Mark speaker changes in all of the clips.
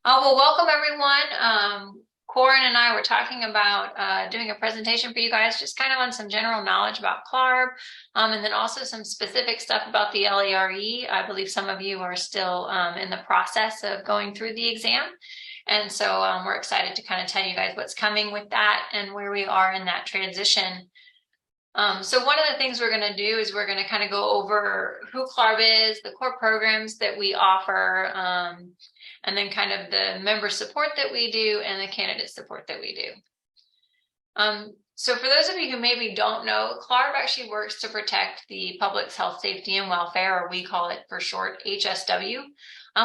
Speaker 1: Well, welcome everyone. Corin and I were talking about doing a presentation for you guys, just kind of on some general knowledge about CLARB, and then also some specific stuff about the L.A.R.E. I believe some of you are still in the process of going through the exam. And so we're excited to kind of tell you guys what's coming with that and where we are in that transition. So one of the things we're going to do is we're going to kind of go over who CLARB is, the core programs that we offer, and then kind of the member support that we do and the candidate support that we do. So for those of you who maybe don't know, CLARB actually works to protect the public's health, safety, and welfare, or we call it for short HSW.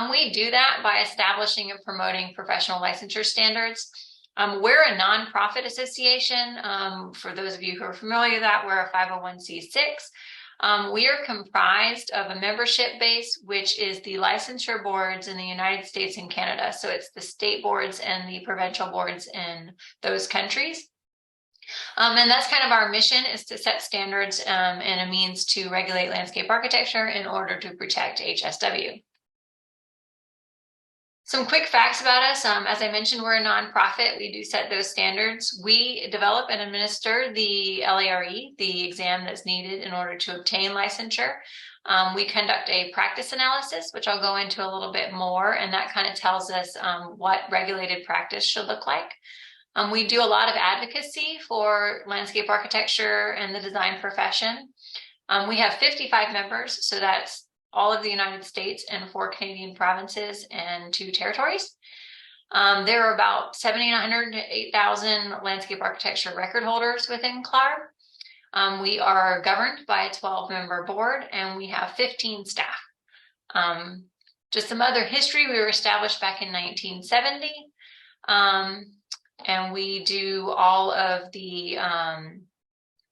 Speaker 1: We do that by establishing and promoting professional licensure standards. We're a nonprofit association. For those of you who are familiar with that, we're a 501c6. We are comprised of a membership base, which is the licensure boards in the United States and Canada. So it's the state boards and the provincial boards in those countries. And that's kind of our mission, is to set standards and a means to regulate landscape architecture in order to protect HSW. Some quick facts about us. As I mentioned, we're a nonprofit. We do set those standards. We develop and administer the L.A.R.E, the exam that's needed in order to obtain licensure. We conduct a practice analysis, which I'll go into a little bit more, and that kind of tells us what regulated practice should look like. We do a lot of advocacy for landscape architecture and the design profession. We have 55 members, so that's all of the United States and 4 Canadian provinces and 2 territories. There are about 7,900 to 8,000 landscape architecture record holders within CLARB. We are governed by a 12-member board, and we have 15 staff. Just some other history: we were established back in 1970, and we do all of the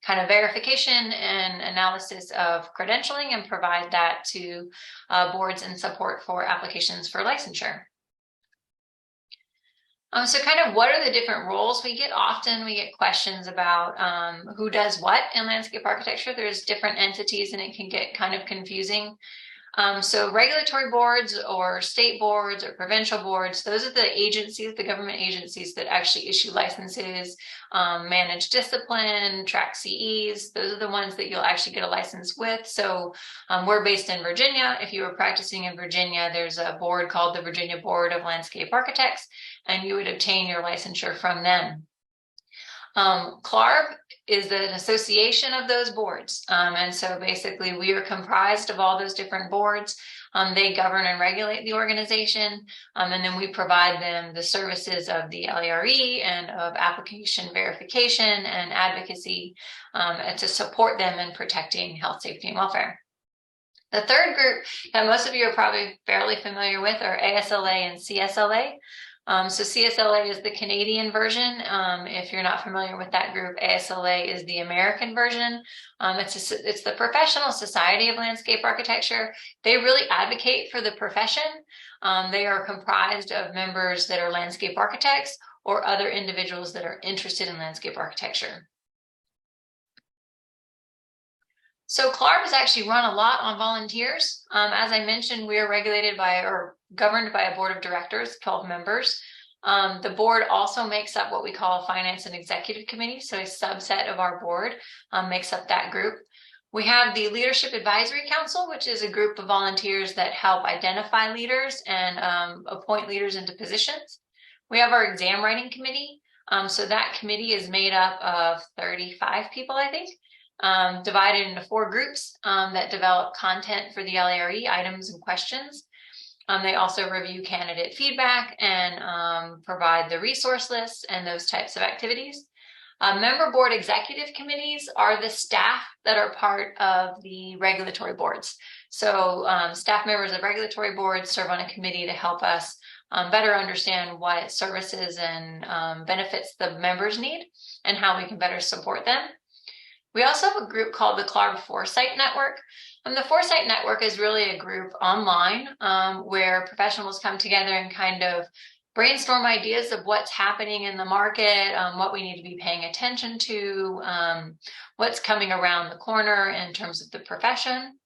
Speaker 1: kind of verification and analysis of credentialing and provide that to boards and support for applications for licensure. So kind of what are the different roles we get? Often we get questions about who does what in landscape architecture. There's different entities and it can get kind of confusing. So regulatory boards or state boards or provincial boards, those are the agencies, the government agencies that actually issue licenses, manage discipline, track CEs. Those are the ones that you'll actually get a license with. So we're based in Virginia. If you were practicing in Virginia, there's a board called the Virginia Board of Landscape Architects, and you would obtain your licensure from them. CLARB is an association of those boards. And so basically we are comprised of all those different boards. They govern and regulate the organization. And then we provide them the services of the L.A.R.E. and of application verification and advocacy to support them in protecting health, safety, and welfare. The third group that most of you are probably fairly familiar with are ASLA and CSLA. So CSLA is the Canadian version. If you're not familiar with that group, ASLA is the American version. It's the Professional Society of Landscape Architecture. They really advocate for the profession. They are comprised of members that are landscape architects or other individuals that are interested in landscape architecture. So CLARB is actually run a lot on volunteers. As I mentioned, we are regulated by or governed by a board of directors, 12 members. The board also makes up what we call a finance and executive committee. So a subset of our board makes up that group. We have the Leadership Advisory Council, which is a group of volunteers that help identify leaders and appoint leaders into positions. We have our exam writing committee. So that committee is made up of 35 people, I think. Divided into 4 groups that develop content for the L.A.R.E. items and questions. They also review candidate feedback and provide the resource lists and those types of activities. Member board executive committees are the staff that are part of the regulatory boards. So staff members of regulatory boards serve on a committee to help us better understand what services and benefits the members need and how we can better support them. We also have a group called the CLARB Foresight Network. And the Foresight Network is really a group online where professionals come together and kind of brainstorm ideas of what's happening in the market, what we need to be paying attention to, what's coming around the corner in terms of the profession.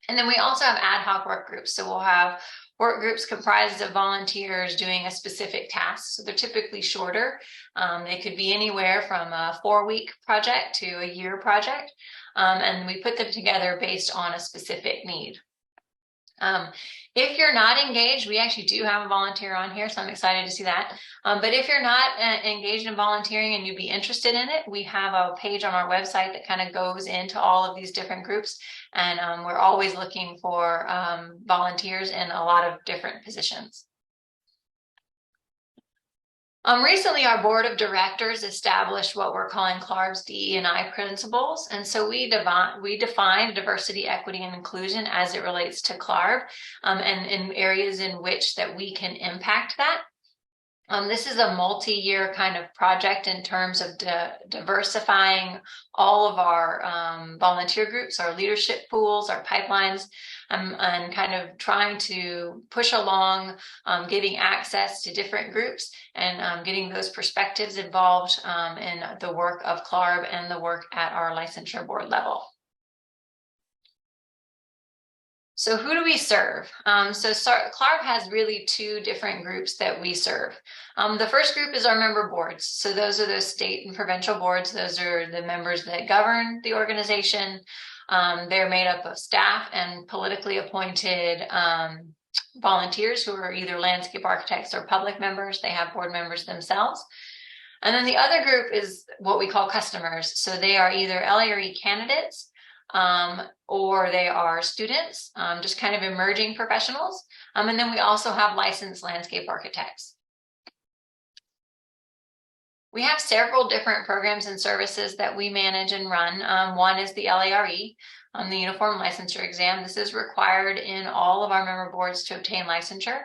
Speaker 1: And then we also have ad hoc work groups. So we'll have work groups comprised of volunteers doing a specific task. So they're typically shorter. They could be anywhere from a 4-week project to a year project. And we put them together based on a specific need. If you're not engaged, we actually do have a volunteer on here, so I'm excited to see that. But if you're not engaged in volunteering and you'd be interested in it, we have a page on our website that kind of goes into all of these different groups. And we're always looking for volunteers in a lot of different positions. Recently, our board of directors established what we're calling CLARB's DE&I principles. And so we define diversity, equity, and inclusion as it relates to CLARB and in areas in which that we can impact that. This is a multi-year kind of project in terms of diversifying all of our volunteer groups, our leadership pools, our pipelines, and kind of trying to push along getting access to different groups and getting those perspectives involved in the work of CLARB and the work at our licensure board level. So who do we serve? CLARB has really 2 different groups that we serve. The first group is our member boards. So those are those state and provincial boards. Those are the members that govern the organization. They're made up of staff and politically appointed volunteers who are either landscape architects or public members. They have board members themselves. And then the other group is what we call customers. So they are either L.A.R.E. candidates, or they are students, just kind of emerging professionals. And then we also have licensed landscape architects. We have several different programs and services that we manage and run. One is the L.A.R.E., the Uniform Licensure Exam. This is required in all of our member boards to obtain licensure.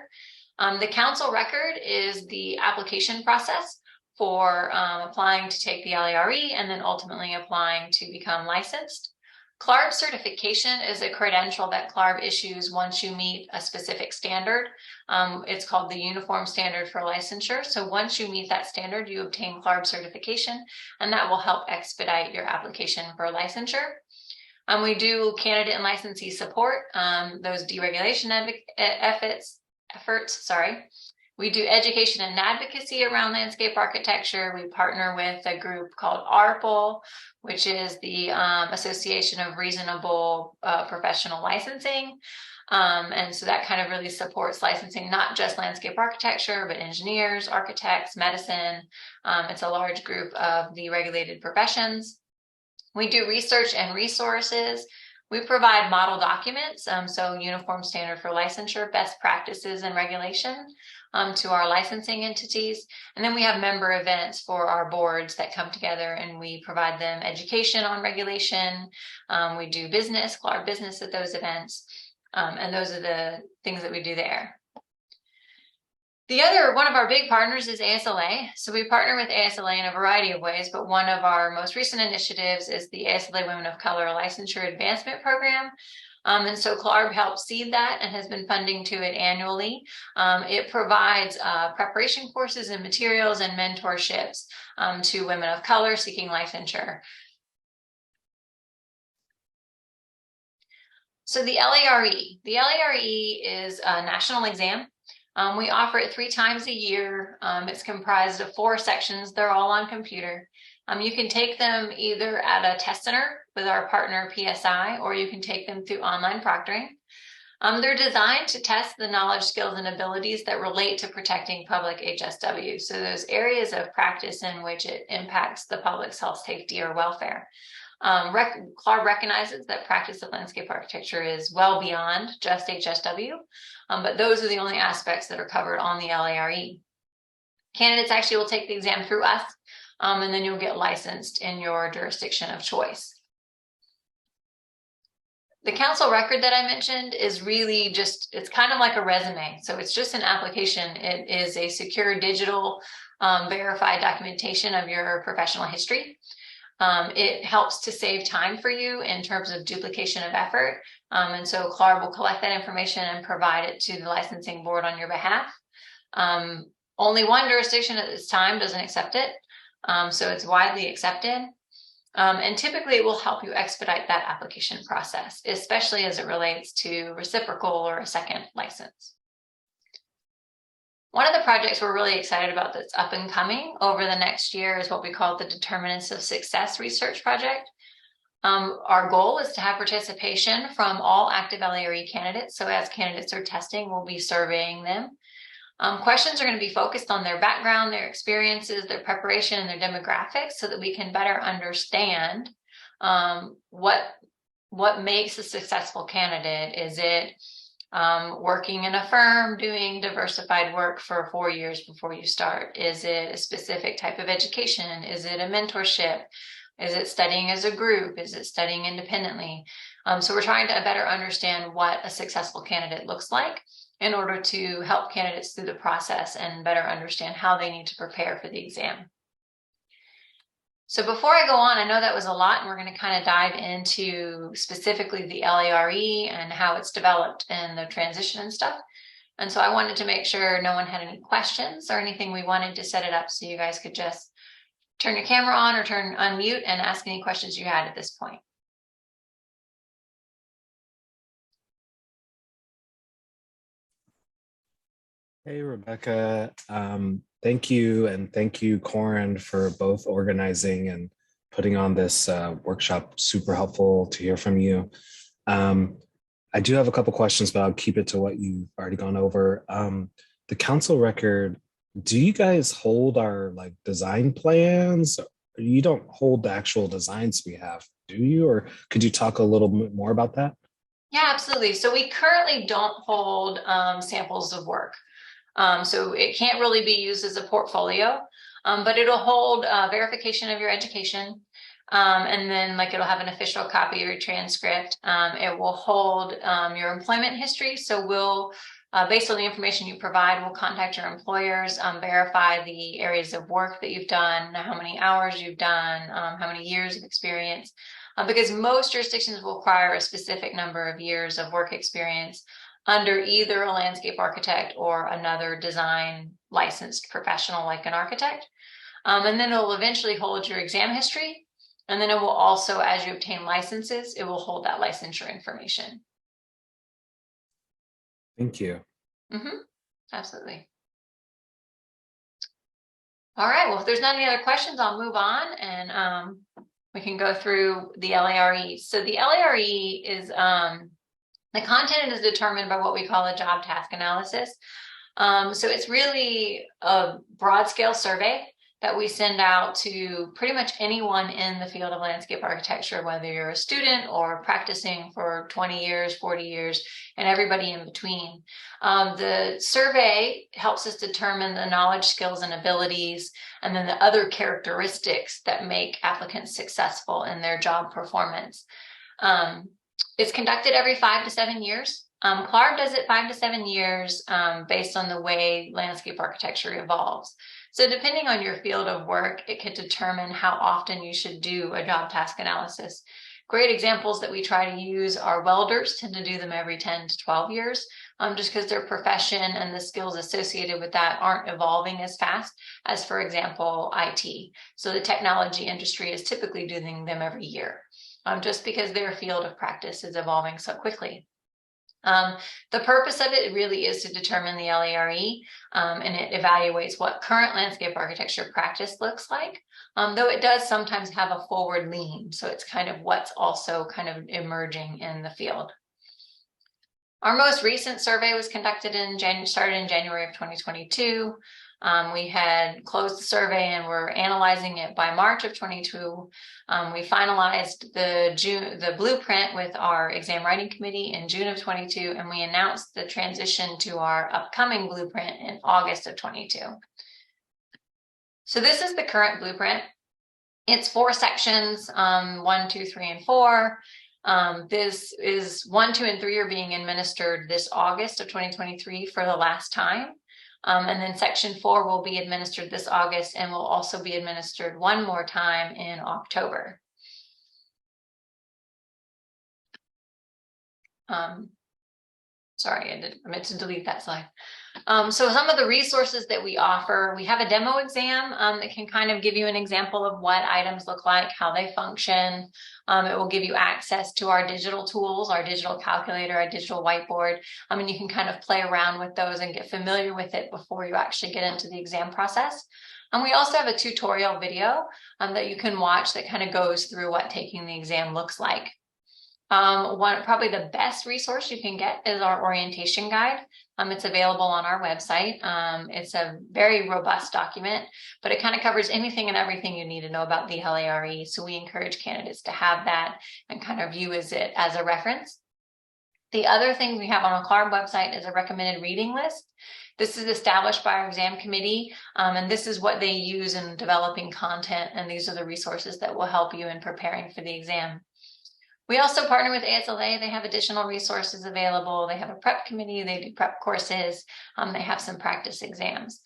Speaker 1: The council record is the application process for applying to take the L.A.R.E. and then ultimately applying to become licensed. CLARB certification is a credential that CLARB issues once you meet a specific standard. It's called the Uniform Standard for Licensure. So once you meet that standard, you obtain CLARB certification, and that will help expedite your application for licensure. We do candidate and licensee support, those deregulation efforts. We do education and advocacy around landscape architecture. We partner with a group called ARPL, which is the Association of Reasonable Professional Licensing. And so that kind of really supports licensing, not just landscape architecture, but engineers, architects, medicine. It's a large group of the regulated professions. We do research and resources. We provide model documents, so Uniform Standard for Licensure, best practices and regulation to our licensing entities. And then we have member events for our boards that come together and we provide them education on regulation. We do business, CLARB business at those events. And those are the things that we do there. One of our big partners is ASLA. So we partner with ASLA in a variety of ways, but one of our most recent initiatives is the ASLA Women of Color Licensure Advancement Program. And so CLARB helps seed that and has been funding to it annually. It provides preparation courses and materials and mentorships to women of color seeking licensure. So the L.A.R.E. The L.A.R.E. is a national exam. We offer it 3 times a year. It's comprised of 4 sections. They're all on computer. You can take them either at a test center with our partner PSI, or you can take them through online proctoring. They're designed to test the knowledge, skills, and abilities that relate to protecting public HSW. So those areas of practice in which it impacts the public's health, safety, or welfare. CLARB recognizes that practice of landscape architecture is well beyond just HSW, but those are the only aspects that are covered on the L.A.R.E. Candidates actually will take the exam through us, and then you'll get licensed in your jurisdiction of choice. The council record that I mentioned is really just, it's kind of like a resume. So it's just an application. It is a secure digital verified documentation of your professional history. It helps to save time for you in terms of duplication of effort. And so CLARB will collect that information and provide it to the licensing board on your behalf. Only one jurisdiction at this time doesn't accept it. So it's widely accepted. And typically it will help you expedite that application process, especially as it relates to reciprocal or a second license. One of the projects we're really excited about that's up and coming over the next year is what we call the Determinants of Success Research Project. Our goal is to have participation from all active L.A.R.E candidates. So as candidates are testing, we'll be surveying them. Questions are going to be focused on their background, their experiences, their preparation, and their demographics so that we can better understand what makes a successful candidate. Is it working in a firm, doing diversified work for 4 years before you start? Is it a specific type of education? Is it a mentorship? Is it studying as a group? Is it studying independently? So we're trying to better understand what a successful candidate looks like in order to help candidates through the process and better understand how they need to prepare for the exam. So before I go on, I know that was a lot, and we're going to kind of dive into specifically the L.A.R.E and how it's developed and the transition and stuff. And so I wanted to make sure no one had any questions or anything. We wanted to set it up so you guys could just turn your camera on or unmute and ask any questions you had at this point.
Speaker 2: Hey, Rebecca. Thank you. And thank you, Corin, for both organizing and putting on this workshop. Super helpful to hear from you. I do have a couple questions, but I'll keep it to what you've already gone over. The council record, do you guys hold our like design plans? You don't hold the actual designs we have, do you? Or could you talk a little bit more about that?
Speaker 1: Yeah, absolutely. So we currently don't hold samples of work. So it can't really be used as a portfolio, but it'll hold verification of your education. And then like it'll have an official copy of your transcript. It will hold your employment history. So we'll, based on the information you provide, we'll contact your employers, verify the areas of work that you've done, how many hours you've done, how many years of experience, because most jurisdictions will require a specific number of years of work experience under either a landscape architect or another design licensed professional like an architect. And then it'll eventually hold your exam history. And then it will also, as you obtain licenses, it will hold that licensure information.
Speaker 2: Thank you.
Speaker 1: Absolutely. All right, well, if there's not any other questions, I'll move on and we can go through the L.A.R.E. So the L.A.R.E is, the content is determined by what we call a job task analysis. So it's really a broad scale survey that we send out to pretty much anyone in the field of landscape architecture, whether you're a student or practicing for 20 years, 40 years, and everybody in between. The survey helps us determine the knowledge, skills, and abilities, and then the other characteristics that make applicants successful in their job performance. It's conducted every 5 to 7 years. CLARB does it 5 to 7 years based on the way landscape architecture evolves. So depending on your field of work, it could determine how often you should do a job task analysis. Great examples that we try to use are welders, tend to do them every 10 to 12 years, just because their profession and the skills associated with that aren't evolving as fast as, for example, IT. So the technology industry is typically doing them every year, just because their field of practice is evolving so quickly. The purpose of it really is to determine the L.A.R.E, and it evaluates what current landscape architecture practice looks like, though it does sometimes have a forward lean. So it's kind of what's also kind of emerging in the field. Our most recent survey was conducted started in January of 2022. We had closed the survey and we're analyzing it by March of 22. We finalized the blueprint with our exam writing committee in June of 22, and we announced the transition to our upcoming blueprint in August of 22. So this is the current blueprint. It's 4 sections, 1, 2, 3, and 4. This is 1, 2, and 3 are being administered this August of 2023 for the last time. And then section 4 will be administered this August and will also be administered one more time in October. Sorry, I meant to delete that slide. So some of the resources that we offer, we have a demo exam that can kind of give you an example of what items look like, how they function. It will give you access to our digital tools, our digital calculator, our digital whiteboard. And you can kind of play around with those and get familiar with it before you actually get into the exam process. And we also have a tutorial video that you can watch that kind of goes through what taking the exam looks like. Probably the best resource you can get is our orientation guide. It's available on our website. It's a very robust document, but it kind of covers anything and everything you need to know about the L.A.R.E. So we encourage candidates to have that and kind of use it as a reference. The other thing we have on our CLARB website is a recommended reading list. This is established by our exam committee, and this is what they use in developing content, and these are the resources that will help you in preparing for the exam. We also partner with ASLA. They have additional resources available. They have a prep committee. They do prep courses. They have some practice exams.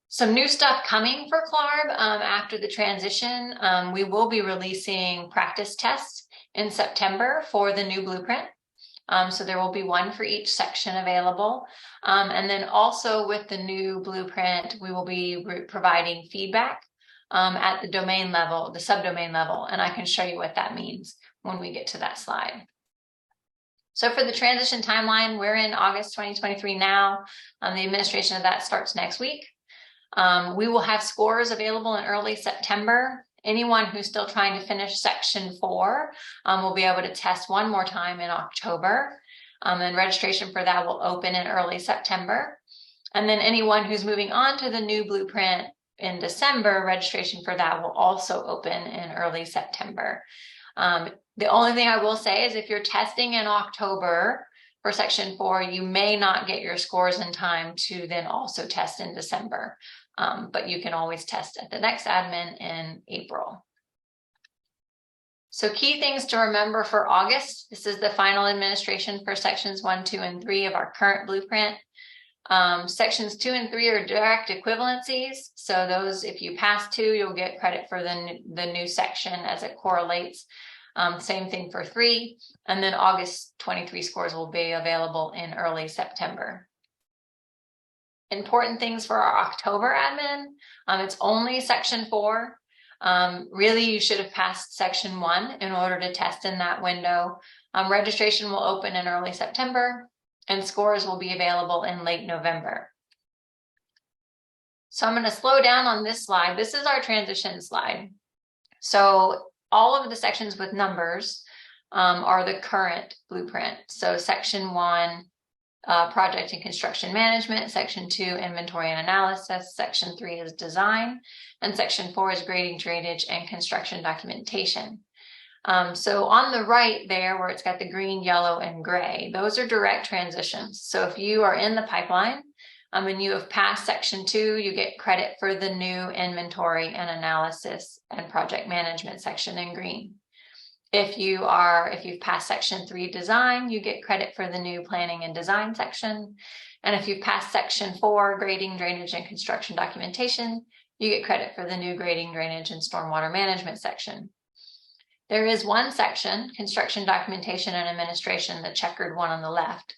Speaker 1: Some new stuff coming for CLARB after the transition. We will be releasing practice tests in September for the new blueprint. So there will be one for each section available. And then also with the new blueprint, we will be providing feedback at the domain level, the subdomain level, and I can show you what that means when we get to that slide. So for the transition timeline, we're in August 2023 now. The administration of that starts next week. We will have scores available in early September. Anyone who's still trying to finish section 4 will be able to test one more time in October. And registration for that will open in early September. And then anyone who's moving on to the new blueprint in December, registration for that will also open in early September. The only thing I will say is if you're testing in October for section 4, you may not get your scores in time to then also test in December. But you can always test at the next admin in April. So key things to remember for August. This is the final administration for sections 1, 2, and 3 of our current blueprint. Sections 2 and 3 are direct equivalencies. So those, if you pass 2, you'll get credit for the new section as it correlates. Same thing for 3. And then August 23 scores will be available in early September. Important things for our October admin. It's only section 4. Really, you should have passed section 1 in order to test in that window. Registration will open in early September, and scores will be available in late November. So I'm going to slow down on this slide. This is our transition slide. So all of the sections with numbers are the current blueprint. So section 1, project and construction management, section 2, inventory and analysis, section 3 is design, and section 4 is grading, drainage, and construction documentation. So on the right there where it's got the green, yellow, and gray, those are direct transitions. So if you are in the pipeline and you have passed section 2, you get credit for the new inventory and analysis and project management section in green. If you've passed section 3 design, you get credit for the new planning and design section. And if you've passed section 4 grading, drainage, and construction documentation, you get credit for the new grading, drainage, and stormwater management section. There is one section, construction documentation and administration, the checkered one on the left.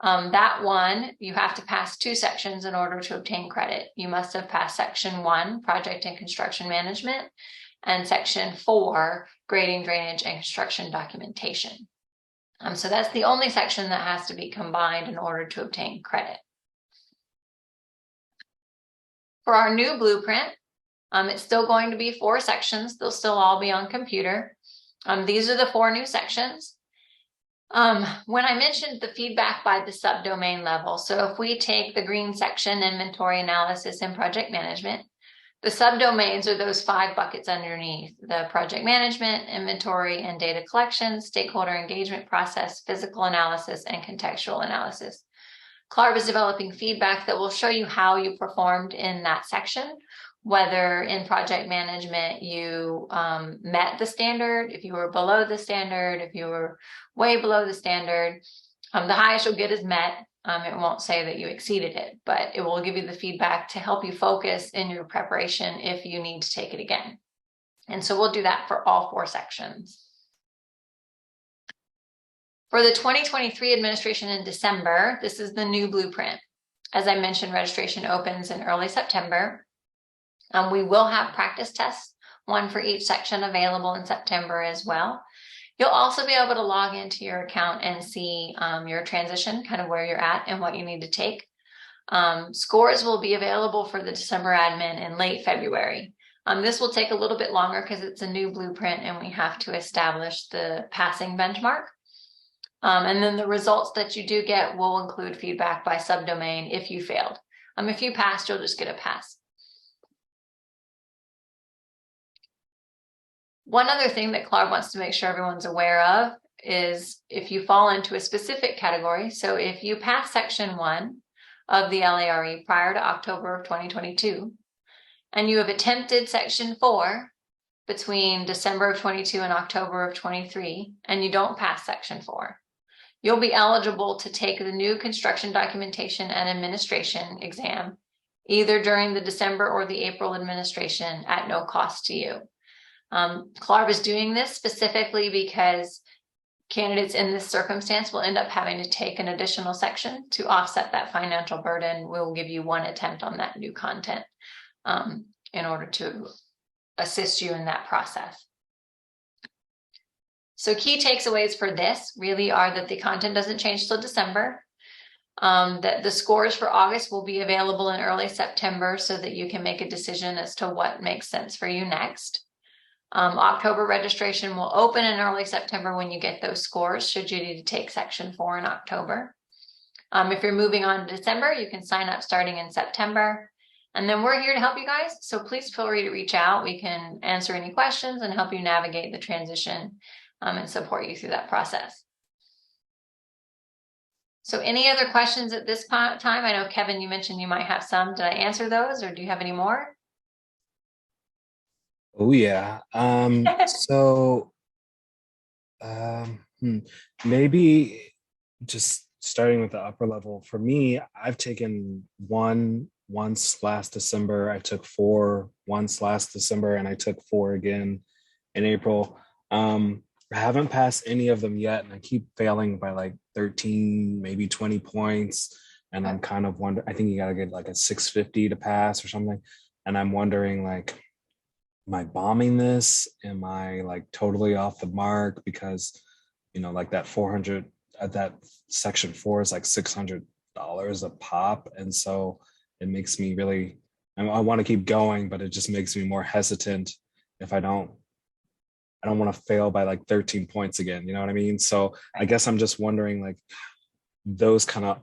Speaker 1: That one, you have to pass 2 sections in order to obtain credit. You must have passed section 1, project and construction management, and section 4, grading, drainage, and construction documentation. So that's the only section that has to be combined in order to obtain credit. For our new blueprint, it's still going to be 4 sections. They'll still all be on computer. These are the 4 new sections. When I mentioned the feedback by the subdomain level, so if we take the green section, inventory, analysis, and project management, the subdomains are those 5 buckets underneath: the project management, inventory and data collection, stakeholder engagement process, physical analysis, and contextual analysis. CLARB is developing feedback that will show you how you performed in that section, whether in project management you met the standard, if you were below the standard, if you were way below the standard. The highest you'll get is met. It won't say that you exceeded it, but it will give you the feedback to help you focus in your preparation if you need to take it again. And so we'll do that for all 4 sections. For the 2023 administration in December, this is the new blueprint. As I mentioned, registration opens in early September. We will have practice tests, one for each section, available in September as well. You'll also be able to log into your account and see your transition, kind of where you're at and what you need to take. Scores will be available for the December admin in late February. This will take a little bit longer because it's a new blueprint and we have to establish the passing benchmark. And then the results that you do get will include feedback by subdomain if you failed. If you passed, you'll just get a pass. One other thing that CLARB wants to make sure everyone's aware of is if you fall into a specific category. So if you pass section 1 of the L.A.R.E. prior to October of 2022, and you have attempted section 4 between December of 22 and October of 23, and you don't pass section 4, you'll be eligible to take the new construction documentation and administration exam either during the December or the April administration at no cost to you. CLARB is doing this specifically because candidates in this circumstance will end up having to take an additional section to offset that financial burden. We'll give you one attempt on that new content in order to assist you in that process. So key takeaways for this really are that the content doesn't change till December, that the scores for August will be available in early September so that you can make a decision as to what makes sense for you next. October registration will open in early September when you get those scores, should you need to take section 4 in October. If you're moving on to December, you can sign up starting in September. And then we're here to help you guys. So please feel free to reach out. We can answer any questions and help you navigate the transition and support you through that process. So any other questions at this time? I know, Kevin, you mentioned you might have some. Did I answer those, or do you have any more?
Speaker 2: Oh yeah. Maybe just starting with the upper level. For me, I've taken one once last December. I took 4 once last December, and I took 4 again in April. I haven't passed any of them yet, and I keep failing by like 13, maybe 20 points. And I'm kind of wondering, I think you got to get like a 650 to pass or something. And I'm wondering, like, am I bombing this? Am I like totally off the mark? Because, like that 400, that section 4 is like $600 a pop. And so it makes me really, I want to keep going, but it just makes me more hesitant if I don't want to fail by like 13 points again. You know what I mean? So I guess I'm just wondering, like, those kind of,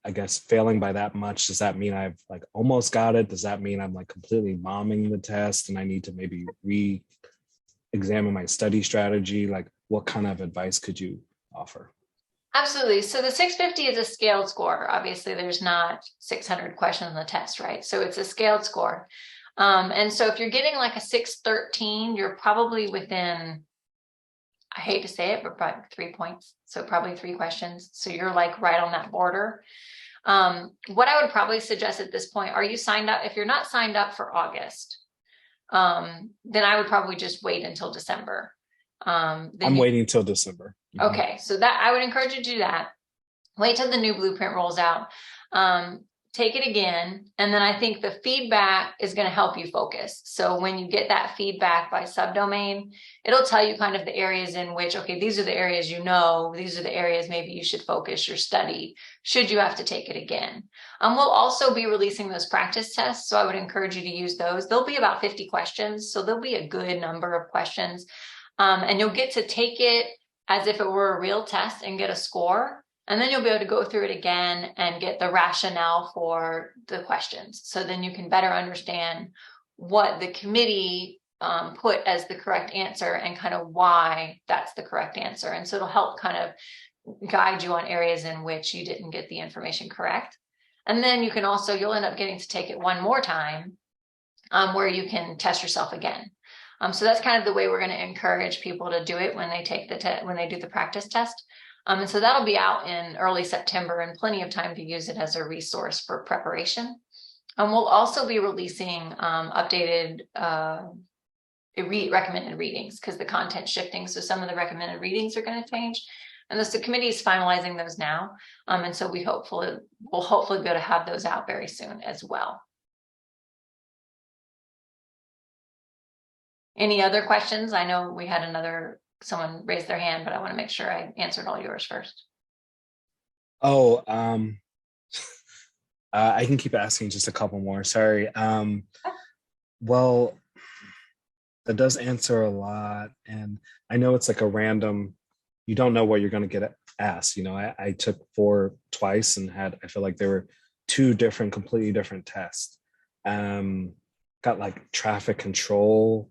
Speaker 2: I guess, failing by that much, does that mean I've like almost got it? Does that mean I'm like completely bombing the test and I need to maybe re-examine my study strategy? Like, what kind of advice could you offer?
Speaker 1: Absolutely. So the 650 is a scaled score. Obviously, there's not 600 questions on the test, right? So it's a scaled score. And so if you're getting like a 613, you're probably within, I hate to say it, but probably 3 points. So probably 3 questions. So you're like right on that border. What I would probably suggest at this point, are you signed up? If you're not signed up for August, then I would probably just wait until December.
Speaker 2: I'm waiting till December.
Speaker 1: Okay, so that I would encourage you to do that. Wait till the new blueprint rolls out. Take it again. And then I think the feedback is going to help you focus. So when you get that feedback by subdomain, it'll tell you kind of the areas in which, okay, these are the areas these are the areas maybe you should focus your study, should you have to take it again. We'll also be releasing those practice tests. So I would encourage you to use those. There'll be about 50 questions. So there'll be a good number of questions. And you'll get to take it as if it were a real test and get a score. And then you'll be able to go through it again and get the rationale for the questions. So then you can better understand what the committee put as the correct answer and kind of why that's the correct answer. And so it'll help kind of guide you on areas in which you didn't get the information correct. And then you can also, you'll end up getting to take it one more time where you can test yourself again. So that's kind of the way we're going to encourage people to do it when they take when they do the practice test. And so that'll be out in early September and plenty of time to use it as a resource for preparation. And we'll also be releasing updated recommended readings because the content's shifting. So some of the recommended readings are going to change. And the committee is finalizing those now. And so we'll hopefully be able to have those out very soon as well. Any other questions? I know we had someone raise their hand, but I want to make sure I answered all yours first.
Speaker 2: Oh, I can keep asking just a couple more. Sorry. Well, that does answer a lot. And I know it's like a random, you don't know what you're going to get asked. You know, I took 4 twice and I feel like there were 2 completely different tests. Got like traffic control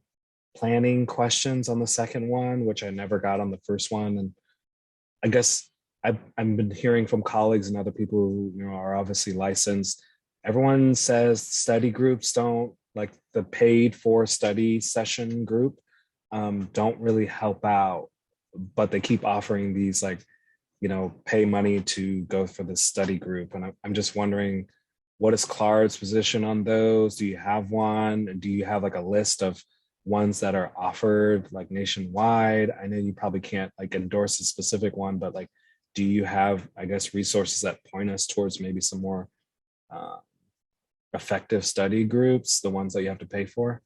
Speaker 2: planning questions on the second one, which I never got on the first one. And I guess I've been hearing from colleagues and other people who, you know, are obviously licensed. Everyone says study groups don't, like the paid for study session group, don't really help out, but they keep offering these, like, you know, pay money to go for the study group. And I'm just wondering, what is CLARB's position on those? Do you have one? And do you have like a list of ones that are offered like nationwide? I know you probably can't like endorse a specific one, but like, do you have, I guess, resources that point us towards maybe some more effective study groups, the ones that you have to pay for?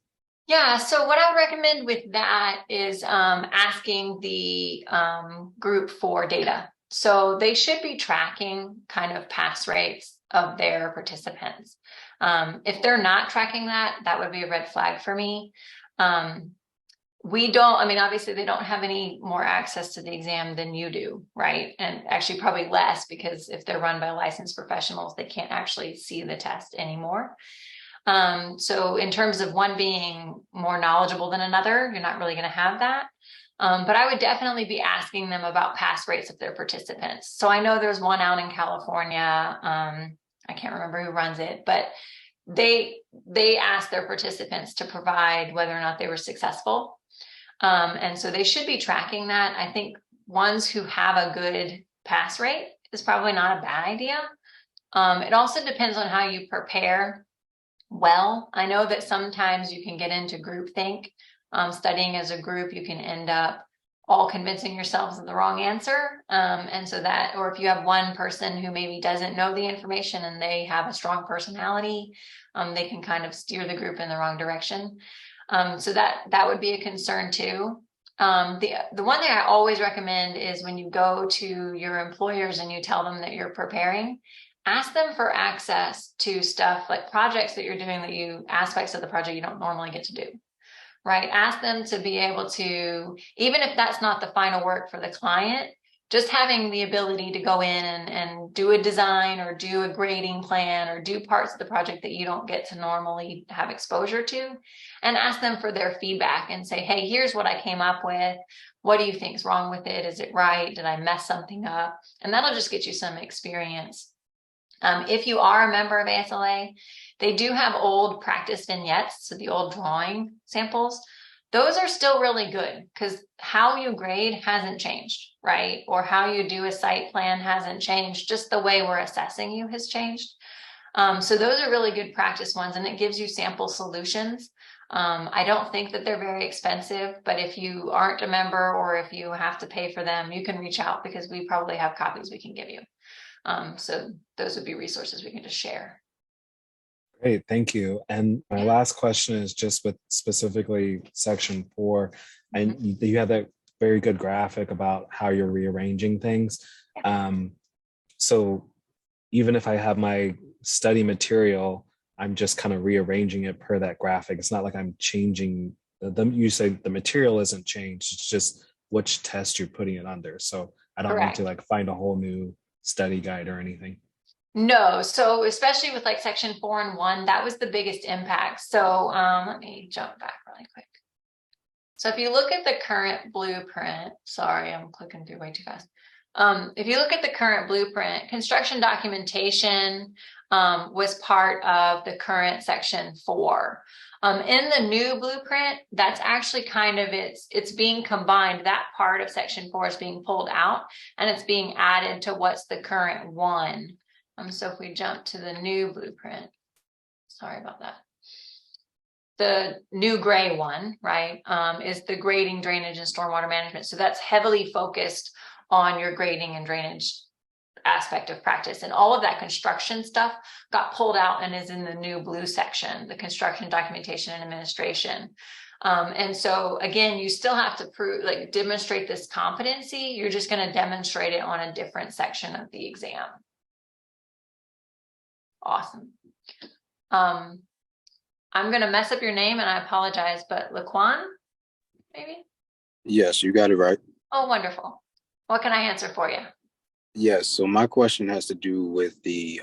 Speaker 1: Yeah, so what I would recommend with that is asking the group for data. So they should be tracking kind of pass rates of their participants. If they're not tracking that, that would be a red flag for me. We don't, I mean, obviously they don't have any more access to the exam than you do, right? And actually probably less, because if they're run by licensed professionals, they can't actually see the test anymore. So in terms of one being more knowledgeable than another, you're not really going to have that. But I would definitely be asking them about pass rates of their participants. So I know there's one out in California. I can't remember who runs it, but they asked their participants to provide whether or not they were successful. And so they should be tracking that. I think ones who have a good pass rate is probably not a bad idea. It also depends on how you prepare well. I know that sometimes you can get into groupthink. Studying as a group, you can end up all convincing yourselves of the wrong answer. And so that, or if you have one person who maybe doesn't know the information and they have a strong personality, they can kind of steer the group in the wrong direction. So that would be a concern too. The one thing I always recommend is when you go to your employers and you tell them that you're preparing, ask them for access to stuff like projects that you're doing, aspects of the project you don't normally get to do, right? Ask them to be able to, even if that's not the final work for the client, just having the ability to go in and do a design or do a grading plan or do parts of the project that you don't get to normally have exposure to, and ask them for their feedback and say, hey, here's what I came up with. What do you think is wrong with it? Is it right? Did I mess something up? And that'll just get you some experience. If you are a member of ASLA, they do have old practice vignettes, so the old drawing samples. Those are still really good because how you grade hasn't changed, right? Or how you do a site plan hasn't changed. Just the way we're assessing you has changed. So those are really good practice ones, and it gives you sample solutions. I don't think that they're very expensive, but if you aren't a member or if you have to pay for them, you can reach out because we probably have copies we can give you. So those would be resources we can just share.
Speaker 2: Great, thank you. And my last question is just with specifically section 4, and you have that very good graphic about how you're rearranging things. So even if I have my study material, I'm just kind of rearranging it per that graphic. It's not like I'm changing you say the material isn't changed, it's just which test you're putting it under. So I don't need to like find a whole new study guide or anything.
Speaker 1: No, so especially with like section 4 and 1, that was the biggest impact. So let me jump back really quick. So if you look at the current blueprint, sorry, I'm clicking through way too fast. If you look at the current blueprint, construction documentation was part of the current section 4. In the new blueprint, that's actually kind of, it's being combined. That part of section 4 is being pulled out and it's being added to what's the current 1. So if we jump to the new blueprint, sorry about that. the new gray one, right, is the grading, drainage, and stormwater management. So that's heavily focused on your grading and drainage aspect of practice, and all of that construction stuff got pulled out and is in the new blue section, the construction documentation and administration. And so again, you still have to demonstrate this competency. You're just going to demonstrate it on a different section of the exam. Awesome. I'm going to mess up your name and I apologize, but Laquan, maybe?
Speaker 3: Yes, you got it right.
Speaker 1: Oh, wonderful. What can I answer for you?
Speaker 3: Yes, so my question has to do with the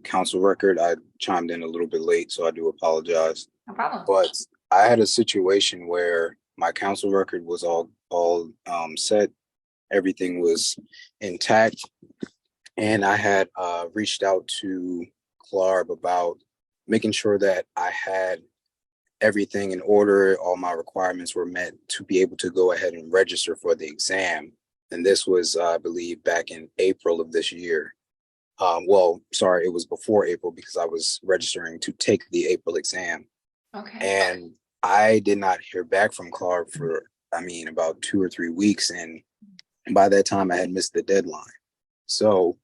Speaker 3: council record. I chimed in a little bit late, so I do apologize.
Speaker 1: No problem.
Speaker 3: But I had a situation where my council record was all set. Everything was intact. And I had reached out to CLARB about making sure that I had everything in order. All my requirements were met to be able to go ahead and register for the exam. And this was, I believe, back in April of this year. Well, sorry, it was before April because I was registering to take the April exam.
Speaker 1: Okay.
Speaker 3: And I did not hear back from CLARB for, about 2 or 3 weeks. And by that time, I had missed the deadline. So,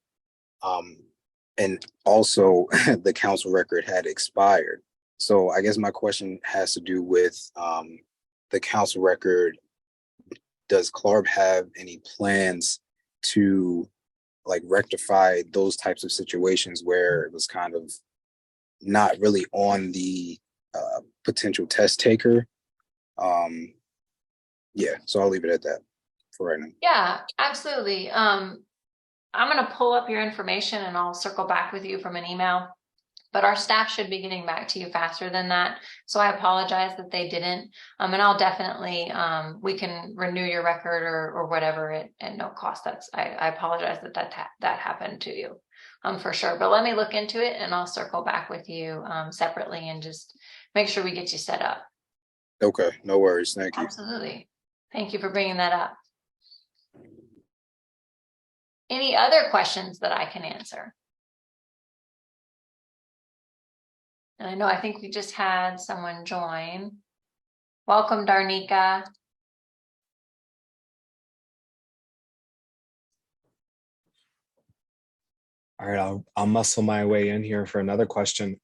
Speaker 3: and also the council record had expired. So I guess my question has to do with the council record. Does CLARB have any plans to rectify those types of situations where it was kind of not really on the potential test taker? Yeah, so I'll leave it at that for right now.
Speaker 1: Yeah, absolutely. I'm going to pull up your information and I'll circle back with you from an email, but our staff should be getting back to you faster than that. So I apologize that they didn't. And I'll definitely, we can renew your record or whatever at no cost. I apologize that happened to you, for sure. But let me look into it and I'll circle back with you separately and just make sure we get you set up.
Speaker 3: Okay, no worries. Thank you.
Speaker 1: Absolutely. Thank you for bringing that up. Any other questions that I can answer? And I think we just had someone join. Welcome, Darnika.
Speaker 2: All right, I'll muscle my way in here for another question.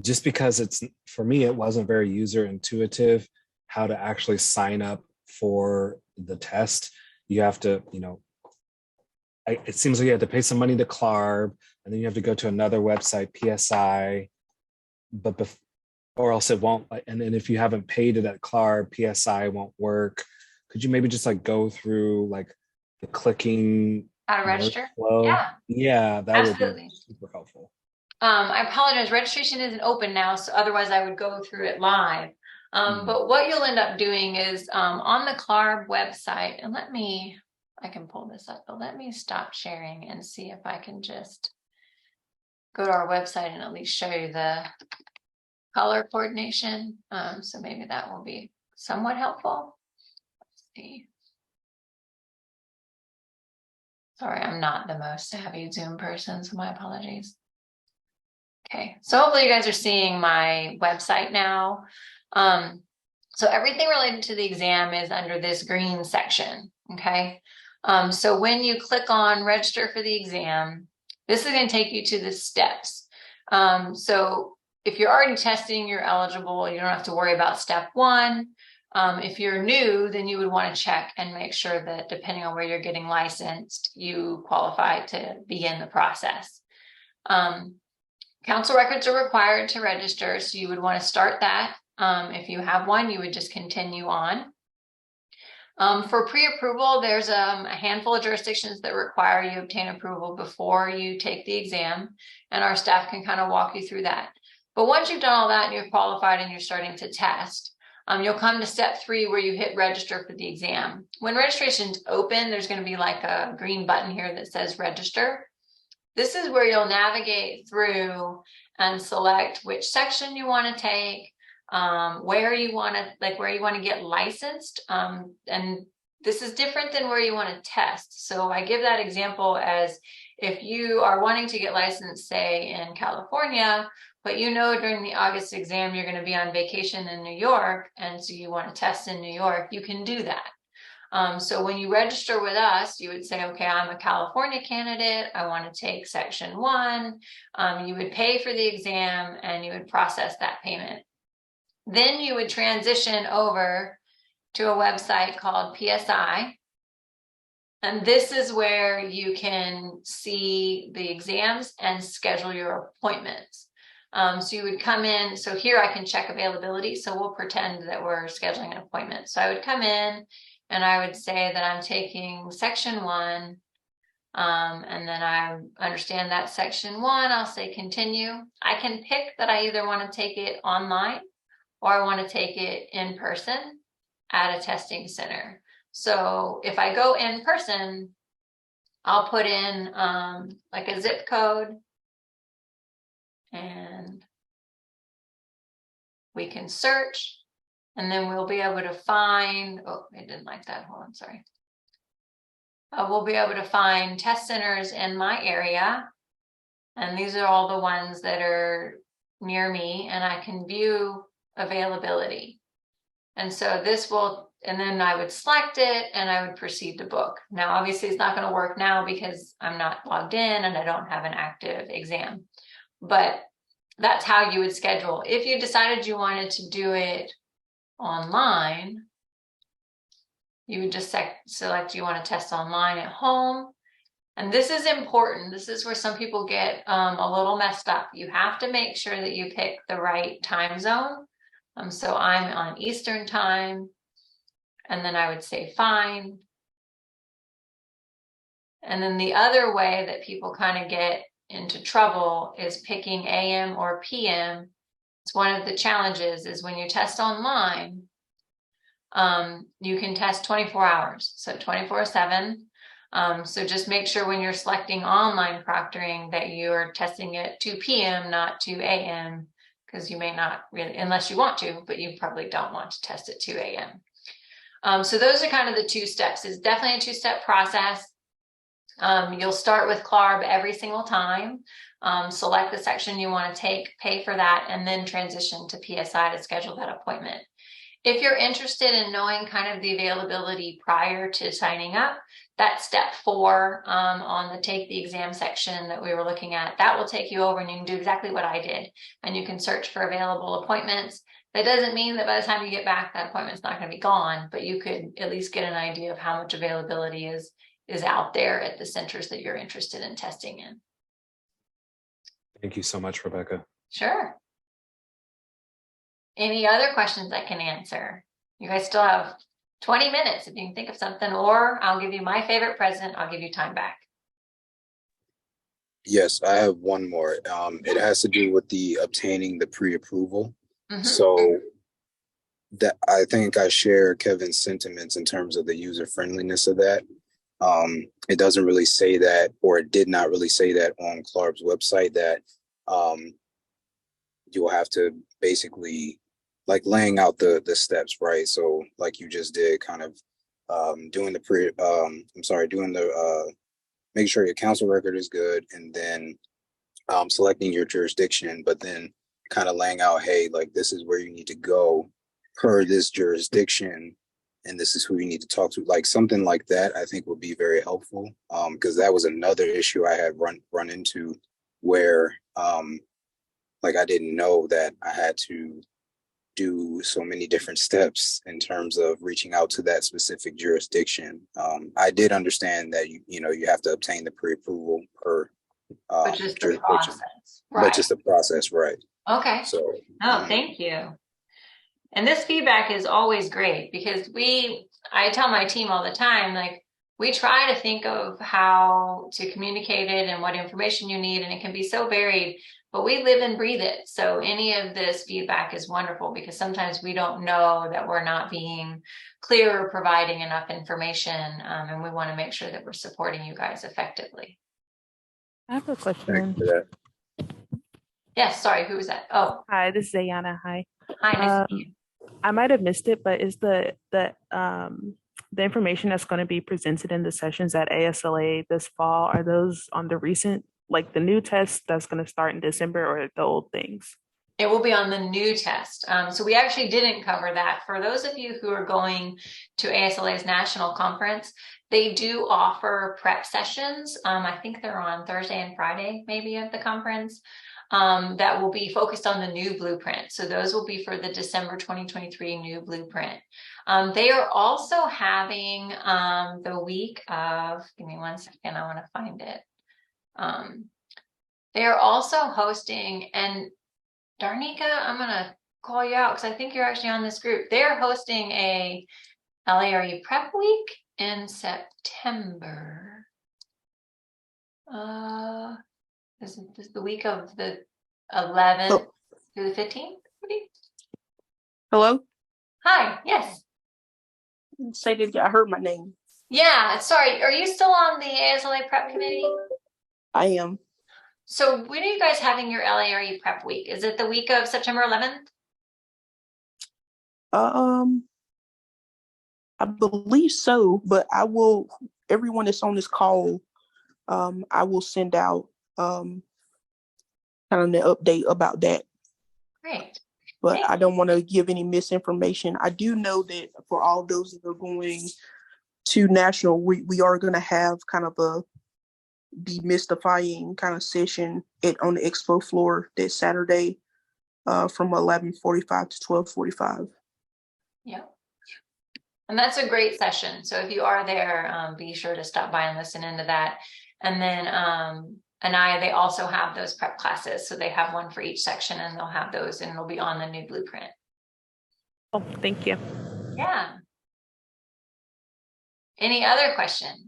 Speaker 2: Just because for me, it wasn't very user intuitive how to actually sign up for the test. You have to, it seems like you have to pay some money to CLARB, and then you have to go to another website, PSI, or else it won't. And then if you haven't paid it at CLARB, PSI won't work. Could you maybe just go through the clicking
Speaker 1: How to register?
Speaker 2: workflow? Yeah, that
Speaker 1: absolutely.
Speaker 2: Would be super helpful.
Speaker 1: I apologize. Registration isn't open now, so otherwise I would go through it live. But what you'll end up doing is on the CLARB website, and I can pull this up, but let me stop sharing and see if I can just go to our website and at least show you the color coordination. So maybe that will be somewhat helpful. Let's see. Sorry, I'm not the most savvy Zoom person, so my apologies. Okay, so hopefully you guys are seeing my website now. So everything related to the exam is under this green section, okay? So when you click on register for the exam, this is going to take you to the steps. So if you're already testing, you're eligible. You don't have to worry about step 1. If you're new, then you would want to check and make sure that depending on where you're getting licensed, you qualify to begin the process. Council records are required to register, so you would want to start that. If you have one, you would just continue on. For pre-approval, there's a handful of jurisdictions that require you obtain approval before you take the exam, and our staff can kind of walk you through that. But once you've done all that and you're qualified and you're starting to test, you'll come to step 3 where you hit register for the exam. When registration's open, there's going to be a green button here that says register. This is where you'll navigate through and select which section you want to take, where you want to get licensed. And this is different than where you want to test. So I give that example as if you are wanting to get licensed, say in California, but you know during the August exam you're going to be on vacation in New York, and so you want to test in New York, you can do that. So when you register with us, you would say, okay, I'm a California candidate. I want to take section 1. You would pay for the exam and you would process that payment. Then you would transition over to a website called PSI. And this is where you can see the exams and schedule your appointments. So you would come in. So here I can check availability. So we'll pretend that we're scheduling an appointment. So I would come in and I would say that I'm taking section 1. And then I understand that section 1, I'll say continue. I can pick that I either want to take it online or I want to take it in person at a testing center. So if I go in person, I'll put in like a zip code and we can search, and then we'll be able to find, oh, I didn't like that, hold on, sorry. We'll be able to find test centers in my area. And these are all the ones that are near me, and I can view availability. And so this will, and then I would select it and I would proceed to book. Now, obviously it's not going to work now because I'm not logged in and I don't have an active exam, but that's how you would schedule. If you decided you wanted to do it online, you would just select you want to test online at home. And this is important. This is where some people get a little messed up. You have to make sure that you pick the right time zone. So I'm on Eastern time, and then I would say fine. And then the other way that people kind of get into trouble is picking AM or PM. It's one of the challenges is when you test online, you can test 24 hours, so 24/7. So just make sure when you're selecting online proctoring that you're testing at 2 p.m., not 2 a.m., because you may not really, unless you want to, but you probably don't want to test at 2 a.m. So those are kind of the 2 steps. It's definitely a 2-step process. You'll start with CLARB every single time, select the section you want to take, pay for that, and then transition to PSI to schedule that appointment. If you're interested in knowing kind of the availability prior to signing up, that's step 4 on the take the exam section that we were looking at. That will take you over and you can do exactly what I did. And you can search for available appointments. That doesn't mean that by the time you get back, that appointment's not going to be gone, but you could at least get an idea of how much availability is out there at the centers that you're interested in testing in.
Speaker 2: Thank you so much, Rebecca.
Speaker 1: Sure. Any other questions I can answer? You guys still have 20 minutes if you can think of something, or I'll give you my favorite present. I'll give you time back.
Speaker 3: Yes, I have one more. It has to do with the obtaining the pre-approval.
Speaker 1: Mm-hmm.
Speaker 3: So that I think I share Kevin's sentiments in terms of the user friendliness of that. It doesn't really say that, or it did not really say that on CLARB's website, that you'll have to basically like laying out the steps, right? So like you just did, kind of doing the make sure your council record is good, and then selecting your jurisdiction, but then kind of laying out, hey, like this is where you need to go per this jurisdiction, and this is who you need to talk to. Like something like that, I think would be very helpful, because that was another issue I had run into where like I didn't know that I had to do so many different steps in terms of reaching out to that specific jurisdiction. I did understand that you have to obtain the pre-approval per
Speaker 1: But just the process, right?
Speaker 3: But just the process, right?
Speaker 1: Okay.
Speaker 3: So,
Speaker 1: thank you. And this feedback is always great because I tell my team all the time, like we try to think of how to communicate it and what information you need, and it can be so varied. But we live and breathe it. So any of this feedback is wonderful because sometimes we don't know that we're not being clear or providing enough information. And we want to make sure that we're supporting you guys effectively.
Speaker 4: I have a question.
Speaker 3: thank you for that.
Speaker 1: Yes, sorry, who was that? Oh,
Speaker 4: Hi, this is Ayana. Hi.
Speaker 1: hi, nice to meet you.
Speaker 4: I might have missed it, but is the information that's going to be presented in the sessions at ASLA this fall, are those on the recent like the new test that's going to start in December or the old things?
Speaker 1: It will be on the new test. So we actually didn't cover that. For those of you who are going to ASLA's national conference, they do offer prep sessions. I think they're on Thursday and Friday, maybe, of the conference, that will be focused on the new blueprint. So those will be for the December 2023 new blueprint. They are also having the week of, give me 1 second, I want to find it. They are also hosting, and Darnika, I'm gonna call you out because I think you're actually on this group. They're hosting a L.A.R.E prep week in September. This is the week of the 11th through the 15th.
Speaker 5: Hello?
Speaker 1: Hi, yes.
Speaker 5: Say that I heard my name.
Speaker 1: Yeah, sorry. Are you still on the ASLA prep committee?
Speaker 5: I am.
Speaker 1: So when are you guys having your L.A.R.E prep week? Is it the week of September 11th?
Speaker 5: I believe so, but I will, everyone that's on this call, I will send out kind of an update about that.
Speaker 1: Great.
Speaker 5: But
Speaker 1: Thank
Speaker 5: I don't want to give any misinformation. I do know that for all those that are going to national, we are going to have kind of a demystifying kind of session on the expo floor this Saturday from 11:45 to 12:45.
Speaker 1: Yeah. And that's a great session. So if you are there, be sure to stop by and listen into that. And then they also have those prep classes. So they have one for each section and they'll have those and it'll be on the new blueprint.
Speaker 4: Oh, thank you.
Speaker 1: Yeah. Any other questions?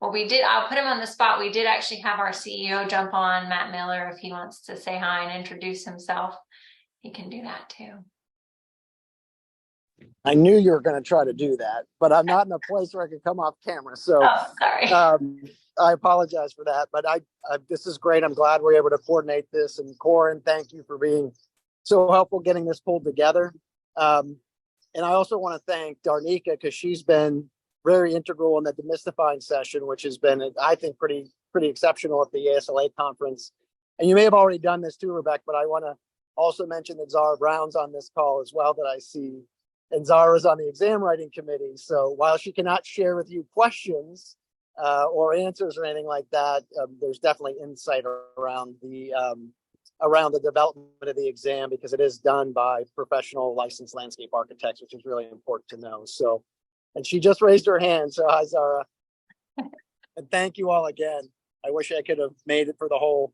Speaker 1: Well, I'll put him on the spot. We did actually have our CEO jump on, Matt Miller. If he wants to say hi and introduce himself, he can do that too.
Speaker 6: I knew you were going to try to do that, but I'm not in a place where I can come off camera. So
Speaker 1: Sorry.
Speaker 6: I apologize for that, but this is great. I'm glad we're able to coordinate this. And Corin, thank you for being so helpful getting this pulled together. And I also want to thank Darnika because she's been very integral in the demystifying session, which has been, I think, pretty exceptional at the ASLA conference. And you may have already done this too, Rebecca, but I want to also mention that Zara Brown's on this call as well that I see. And Zara's on the exam writing committee. So while she cannot share with you questions or answers or anything like that, there's definitely insight around the development of the exam because it is done by professional licensed landscape architects, which is really important to know. So, and she just raised her hand. So hi, Zara. And thank you all again. I wish I could have made it for the whole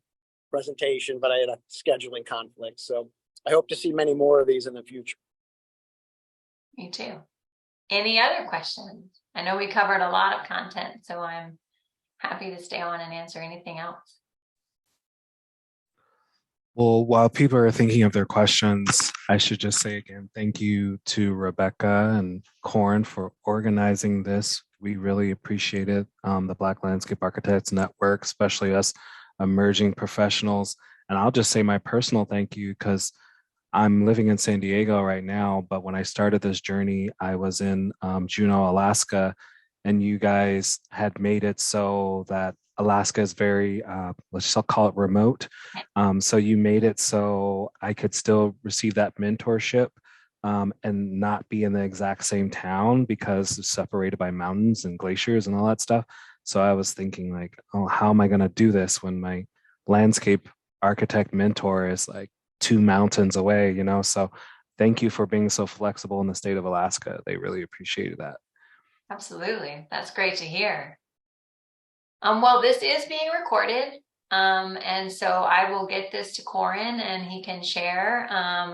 Speaker 6: presentation, but I had a scheduling conflict. So I hope to see many more of these in the future.
Speaker 1: Me too. Any other questions? I know we covered a lot of content, so I'm happy to stay on and answer anything else.
Speaker 2: Well, while people are thinking of their questions, I should just say again, thank you to Rebecca and Corin for organizing this. We really appreciate it. The Black Landscape Architects Network, especially us emerging professionals. And I'll just say my personal thank you because I'm living in San Diego right now, but when I started this journey, I was in Juneau, Alaska, and you guys had made it so that Alaska is very, let's just call it remote. So you made it so I could still receive that mentorship and not be in the exact same town because it's separated by mountains and glaciers and all that stuff. So I was thinking like, oh, how am I going to do this when my landscape architect mentor is like 2 mountains away, you know? So thank you for being so flexible in the state of Alaska. They really appreciated that.
Speaker 1: Absolutely. That's great to hear. Well, this is being recorded. And so I will get this to Corin and he can share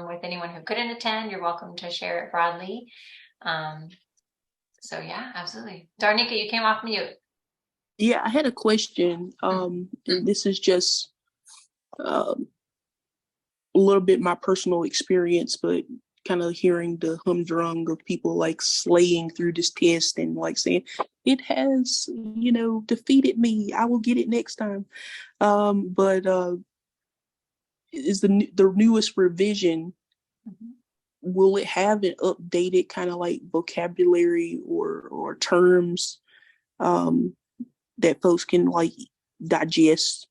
Speaker 1: with anyone who couldn't attend. You're welcome to share it broadly. So yeah, absolutely. Darnika, you came off mute.
Speaker 5: Yeah, I had a question. And this is just a little bit my personal experience, but kind of hearing the humdrum of people like slaying through this test and like saying it has, defeated me. I will get it next time. But is the newest revision will it have an updated kind of like vocabulary or terms that folks can like digest,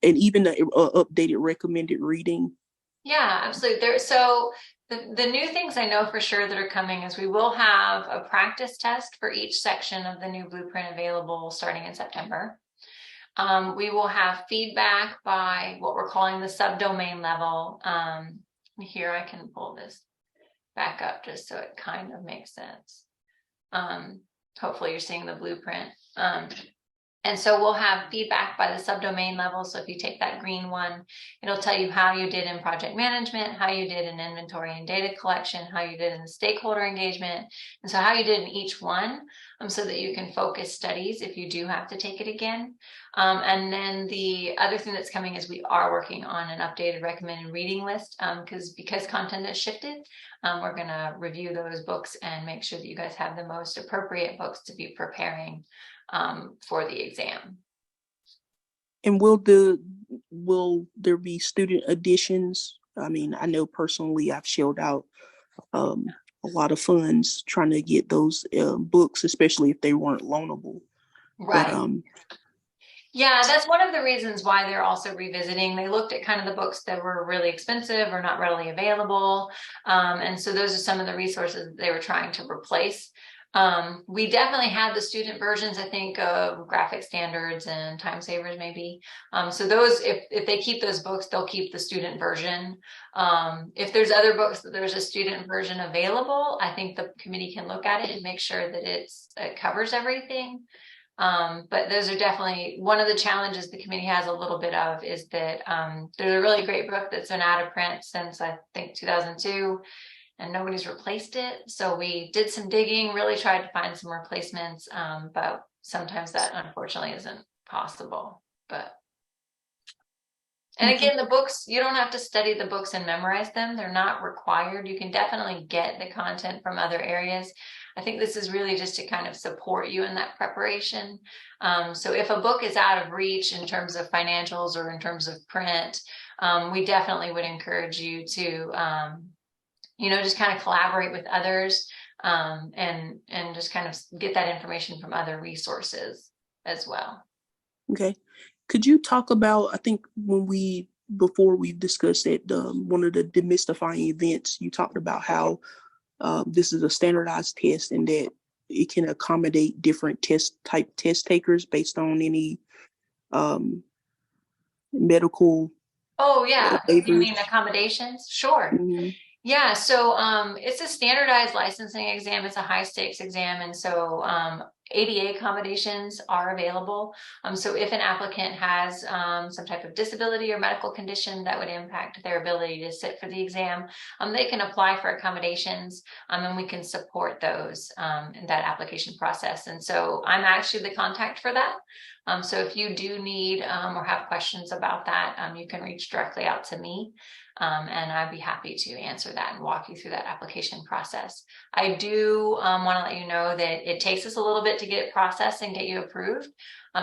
Speaker 5: and even the updated recommended reading?
Speaker 1: Yeah, absolutely. So the new things I know for sure that are coming is we will have a practice test for each section of the new blueprint available starting in September. We will have feedback by what we're calling the subdomain level. Here I can pull this back up just so it kind of makes sense. Hopefully you're seeing the blueprint. And so we'll have feedback by the subdomain level. So if you take that green one, it'll tell you how you did in project management, how you did in inventory and data collection, how you did in the stakeholder engagement, and so how you did in each one, so that you can focus studies if you do have to take it again. And then the other thing that's coming is we are working on an updated recommended reading list because content has shifted. We're going to review those books and make sure that you guys have the most appropriate books to be preparing for the exam.
Speaker 5: And will there be student editions? I mean, I know personally I've shelled out a lot of funds trying to get those books, especially if they weren't loanable.
Speaker 1: Right.
Speaker 5: But,
Speaker 1: yeah, that's one of the reasons why they're also revisiting. They looked at kind of the books that were really expensive or not readily available. And so those are some of the resources that they were trying to replace. We definitely had the student versions, I think, of graphic standards and time savers maybe. So those, if they keep those books, they'll keep the student version. If there's other books that there's a student version available, I think the committee can look at it and make sure that it covers everything. But those are definitely one of the challenges the committee has a little bit of is that there's a really great book that's been out of print since I think 2002 and nobody's replaced it. So we did some digging, really tried to find some replacements, but sometimes that unfortunately isn't possible. And again, the books, you don't have to study the books and memorize them. They're not required. You can definitely get the content from other areas. I think this is really just to kind of support you in that preparation. So if a book is out of reach in terms of financials or in terms of print, we definitely would encourage you to, just kind of collaborate with others and just kind of get that information from other resources as well. Okay.
Speaker 5: Could you talk about, I think before we discussed it, one of the demystifying events, you talked about how this is a standardized test and that it can accommodate different test takers based on any medical.
Speaker 1: Oh yeah, you mean accommodations? Sure.
Speaker 5: Mm-hmm.
Speaker 1: Yeah, so it's a standardized licensing exam. It's a high stakes exam, and so ADA accommodations are available. So if an applicant has some type of disability or medical condition that would impact their ability to sit for the exam, they can apply for accommodations, and we can support those in that application process. And so I'm actually the contact for that. So if you do need or have questions about that, you can reach directly out to me. And I'd be happy to answer that and walk you through that application process. I do want to let you know that it takes us a little bit to get it processed and get you approved.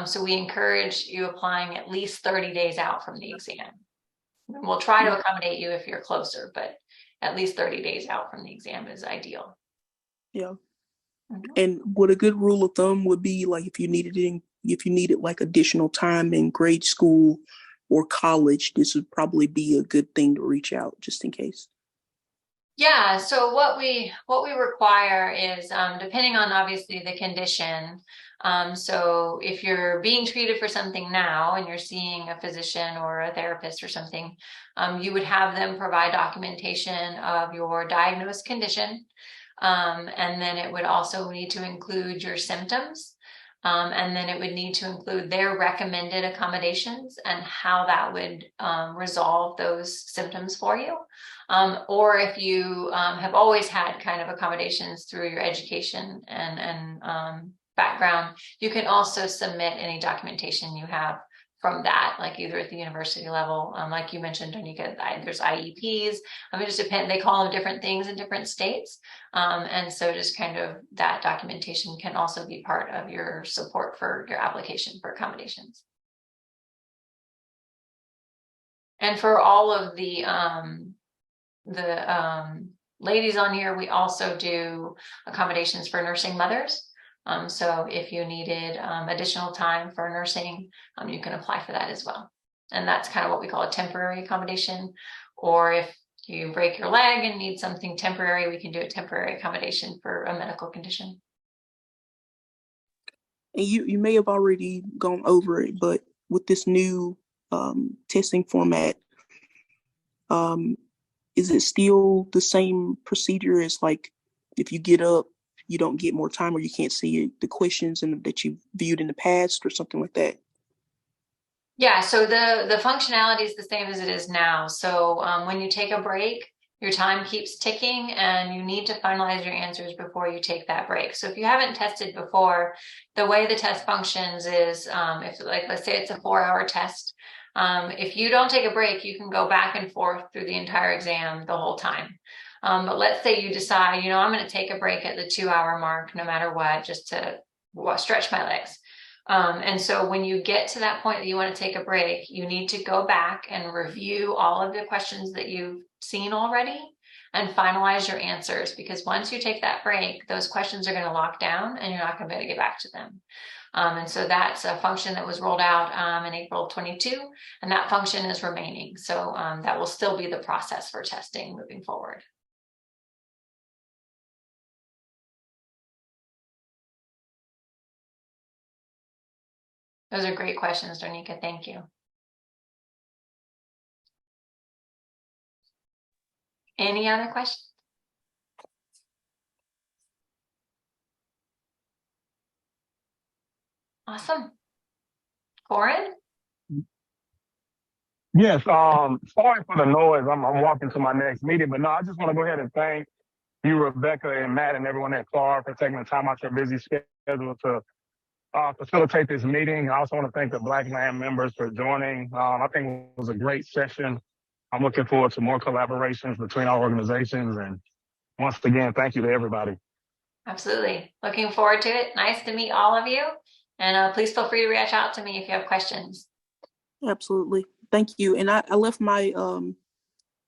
Speaker 1: So we encourage you applying at least 30 days out from the exam. We'll try to accommodate you if you're closer, but at least 30 days out from the exam is ideal.
Speaker 5: Yeah. Mm-hmm. And what a good rule of thumb would be, like if you needed like additional time in grade school or college, this would probably be a good thing to reach out just in case.
Speaker 1: Yeah, so what we require is depending on obviously the condition. So if you're being treated for something now and you're seeing a physician or a therapist or something, you would have them provide documentation of your diagnosed condition. And then it would also need to include your symptoms. And then it would need to include their recommended accommodations and how that would resolve those symptoms for you. Or if you have always had kind of accommodations through your education and background, you can also submit any documentation you have from that, like either at the university level, like you mentioned, Donika, there's IEPs. It just depends. They call them different things in different states. And so just kind of that documentation can also be part of your support for your application for accommodations. And for all of the ladies on here, we also do accommodations for nursing mothers. So if you needed additional time for nursing, you can apply for that as well. And that's kind of what we call a temporary accommodation. Or if you break your leg and need something temporary, we can do a temporary accommodation for a medical condition.
Speaker 5: And you may have already gone over it, but with this new testing format, is it still the same procedure as like if you get up, you don't get more time or you can't see the questions that you viewed in the past or something like that?
Speaker 1: Yeah, so the functionality is the same as it is now. So when you take a break, your time keeps ticking and you need to finalize your answers before you take that break. So if you haven't tested before, the way the test functions is if, like, let's say it's a 4-hour test. If you don't take a break, you can go back and forth through the entire exam the whole time. But let's say you decide, I'm going to take a break at the 2-hour mark, no matter what, just to stretch my legs. And so when you get to that point that you want to take a break, you need to go back and review all of the questions that you've seen already and finalize your answers, because once you take that break, those questions are going to lock down and you're not going to be able to get back to them. And so that's a function that was rolled out in April 22, and that function is remaining. So that will still be the process for testing moving forward. Those are great questions, Donika. Thank you. Any other questions? Awesome. Corin?
Speaker 7: Yes, sorry for the noise. I'm walking to my next meeting, but no, I just want to go ahead and thank you, Rebecca and Matt, and everyone at CLARB for taking the time out your busy schedule to facilitate this meeting. I also want to thank the Black Land members for joining. I think it was a great session. I'm looking forward to more collaborations between our organizations. And once again, thank you to everybody.
Speaker 1: Absolutely. Looking forward to it. Nice to meet all of you. And please feel free to reach out to me if you have questions.
Speaker 5: Absolutely. Thank you. And I left my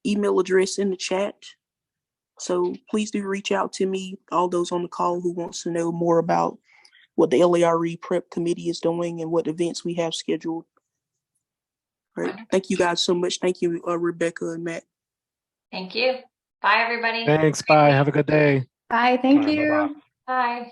Speaker 5: email address in the chat. So please do reach out to me, all those on the call who wants to know more about what the L.A.R.E. Prep Committee is doing and what events we have scheduled. All right. Thank you guys so much. Thank you, Rebecca and Matt.
Speaker 1: Thank you. Bye, everybody.
Speaker 2: Thanks. Bye. Have a good day.
Speaker 8: Bye. Thank
Speaker 7: All right,
Speaker 8: you.
Speaker 7: bye-bye.
Speaker 1: Bye.